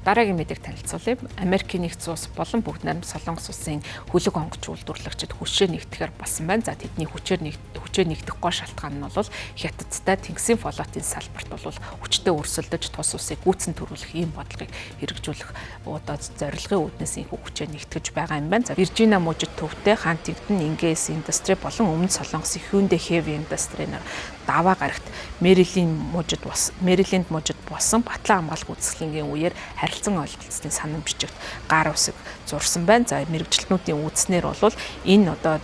Дараагийн мэдээг танилцуулъя. Америкийн нэгдсэн улс болон бүгд найрамд Солонгос улсын хөлөг онгоц үйлдвэрлэгчид хүчээр нэгдэхээр болсон байна. За тэдний хүчээр нэгдэх гол шалтгаан нь бол хятадтай Тэнгисийн флотын салбарт бол хүчтэй өрсөлдөж тус улсыг гүйцэн төрүүлэх ийм бодлогыг хэрэгжүүлэх одоо зорилгын үүднээс энэхүү хүчээр нэгтгэж байгаа юм байна. За Виржиниа мужид төвтэй Хантингтон Ингээс индастри болон өмнөд Солонгосын Hyundai Heavy Industry нар даваа гарагт Мэриленд мужид болсон Батлан хамгаалах үзэсгэлэнгийн үеэр харилцан ойлголцсны санам бичигт гар усыг зурсан байна. За мэрэгчлэтнүүдийн үүснээр бол энэ одоо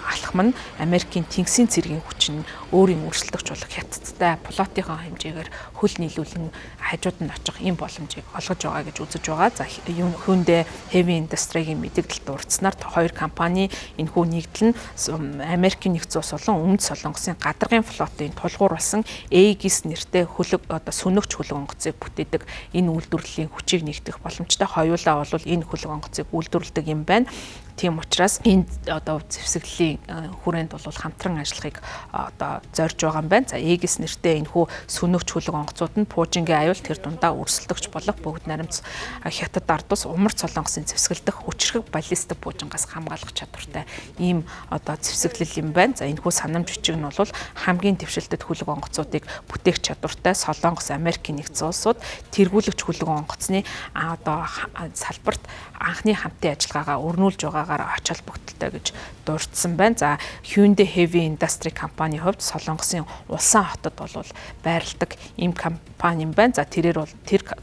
алхам нь Америкийн Тэнгисийн цэргийн хүч нь өөрийн өрсөлдөгч болох хятадтай флотынхаа хэмжээгээр хөл нийлүүлэн хажууд нь очих ийм боломжийг олгож байгаа гэж үзэж байгаа. За Hyundai Heavy Industry-гийн мэдээлэлд дурдсанаар хоёр компани энэхүү нэгдэл нь Америкийн нэгдсэн улс болон өмнөд Солонгосын гадаргын флотын тулгуур болсон Aegis нэртэй хөлөг одоо сөнөгч хөлөг онгоцыг бүтээдэг энэ үйлдвэрлэлийн хүчийг нэгтгэх боломжтой. Хоёулаа бол энэ хөлөг онгоцыг үйлдвэрлэдэг юм байна. Тийм учраас энэ одоо зэвсэглийн хүрээнд бол хамтран ажиллахыг одоо зорж байгаа юм байна. За Aegis нэртэй энэхүү сөнөгч хөлөг онгоцууд нь Пуужингийн аюул тэр дундаа өрсөлдөгч болох бүгд найрамд хятад ард ус умард Солонгосын зэвсгэлдэх хүчрэг баллистик пуужингаас хамгаалах чадвартай ийм одоо зэвсэглэл юм байна. За энэхүү санамж бичиг нь бол хамгийн дэвшилтэд хөлөг онгоцуудыг бүтээх чадвартай Солонгос, Америкийн нэгдсэн улсууд тэргүүлэгч хөлөг онгоцны одоо салбарт анхны хамтын ажиллагаагаа өрнүүлж байгаагаар оч холбогдолтой гэж дурдсан байна. За Hyundai Heavy Industry компанийн хувьд Солонгосын Улаан хотод бол байрладаг ийм компани юм байна. За тэр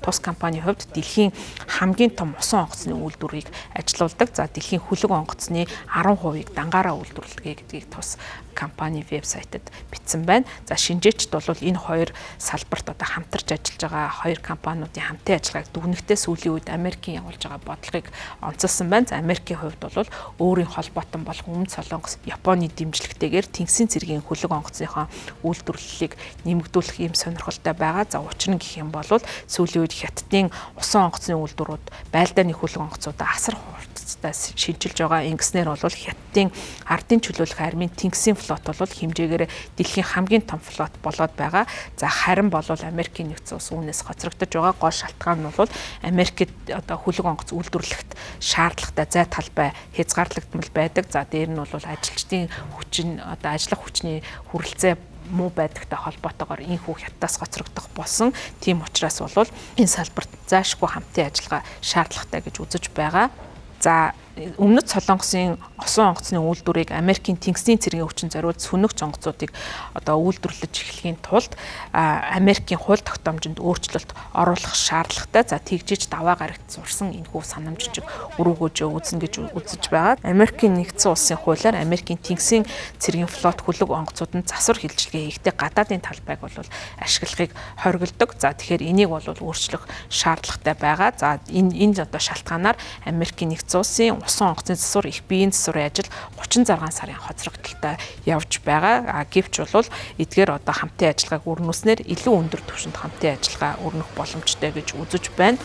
тус компанийн хувьд дэлхийн хамгийн том усан онгоцны үйлдвэрийг ажилуулдаг. За дэлхийн хөлөг онгоцны 10%-ийг дангаараа үйлдвэрлэдэг гэдгийг тус компани вебсайтад бичсэн байна. За шинжээчд бол энэ хоёр салбарт одоо хамтарч ажиллаж байгаа хоёр компаниудын хамтын ажиллагааг дүгнэхдээ сүүлийн үед Америкийн явуулж байгаа бодлогыг онцолсон байна. За Америкийн хувьд бол өөрийн холбоотон болох өмнөд Солонгос, Японы дэмжлэгтэйгээр Тэнгисийн цэргийн хөлөг онгоцынхоо үйлдвэрлэлийг нэмэгдүүлэх юм сонирхолтой байгаа. За учир нь гэх юм бол сүүлийн үед Хятадын усан онгоцны үйлдвэрүүд байлдааны хөлөг онгоцуудаа асар хурдтай шинжилж байгаа. Ингэснээр бол Хятадын ардын чөлөөлөх армийн Тэнгисийн флот бол хэмжээгээр дэлхийн хамгийн том флот болоод байгаа. За харин бол Америкийн нэгдсэн улс үүнээс хоцрогдож байгаа. Гол шалтгаан нь бол Америкт одоо хөлөг онгоц үйлдвэрлэхэд шаардлагатай зай талбай хязгаарлагдмал байдаг. За дээр нь бол ажилчдын хүчин одоо ажиллах хүчний хүрэлцээ муу байдагтай холбоотойгоор энэхүү хятадаас гоцрогдох болсон. Тийм учраас бол энэ салбарт заашгүй хамтын ажиллагаа шаардлагатай гэж үзэж байгаа. За өмнөд Солонгосын усан онгоцны үйлдвэрийг Америкийн Тэнгисийн цэргийн хүчин зориулж сөнөгч онгоцуудыг одоо үйлдвэрлэж эхлэхийн тулд Америкийн хууль тогтоомжинд өөрчлөлт оруулах шаардлагатай. За тэгжиж даваа гарагт зурсан энэхүү санамж жиг өрөөгөөж үүснэ гэж үзэж байгаа. Америкийн нэгдсэн улсын хуулиар Америкийн Тэнгисийн цэргийн флот хөлөг онгоцууд нь засвар хилжилгээ хийхдээ гадаадын талбайг бол ашиглахыг хориглодог. За тэгэхээр энийг бол өөрчлөх шаардлагатай байгаа. За энэ одоо шалтгаанаар Америкийн нэгдсэн улсын усан онгоцны засвар их биеийн засварын ажил 36 сарын хоцрогдолтой явж байгаа. Гэвч бол эдгээр одоо хамтын ажиллагааг өрнүүлснээр илүү өндөр түвшинд хамтын ажиллагаа өрнөх боломжтой гэж үзэж байна.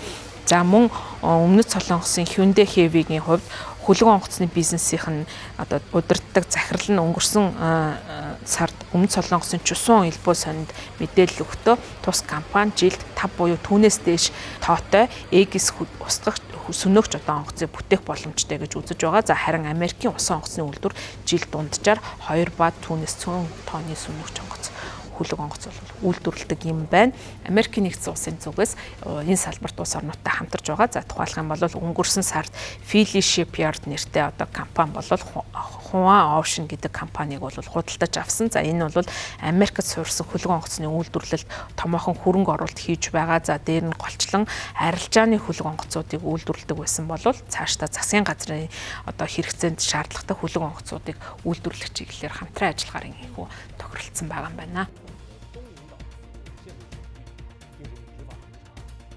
За мөн өмнөд Солонгосын Hyundai Heavy-гийн хувьд хөлөг онгоцны бизнесийнх нь одоо удирддаг захирал нь өнгөрсөн сард өмнөд Солонгосын Чусон элбөө сонинд мэдээлэл өгтөө тус компани жилд 5 буюу түүнээс дээш тоотой Aegis устгах сөнөгч одоо онгоцыг бүтээх боломжтой гэж үзэж байгаа. За харин Америкийн усан онгоцны үйлдвэр жил дунджаар 2 ба түүнээс цөөн тонны сөнөгч онгоц хөлөг онгоц бол үйлдвэрлэдэг юм байна. Америкийн нэгдсэн улсын зүгээс энэ салбарт улс орнуудтай хамтарч байгаа. За тухайлх юм бол өнгөрсөн сард Philly Shipyard нэртэй одоо компани бол Huan Ocean гэдэг компанийг бол худалдаж авсан. За энэ бол Америкт суурьсан хөлөг онгоцны үйлдвэрлэлд томоохон хөрөнгө оруулалт хийж байгаа. За дээр нь голчлон арилжааны хөлөг онгоцуудыг үйлдвэрлэдэг байсан бол цаашдаа засгийн газрын одоо хэрэгцээнд шаардлагатай хөлөг онгоцуудыг үйлдвэрлэх чиглэлээр хамтран ажиллахаар тохиролцсон байгаа юм байна.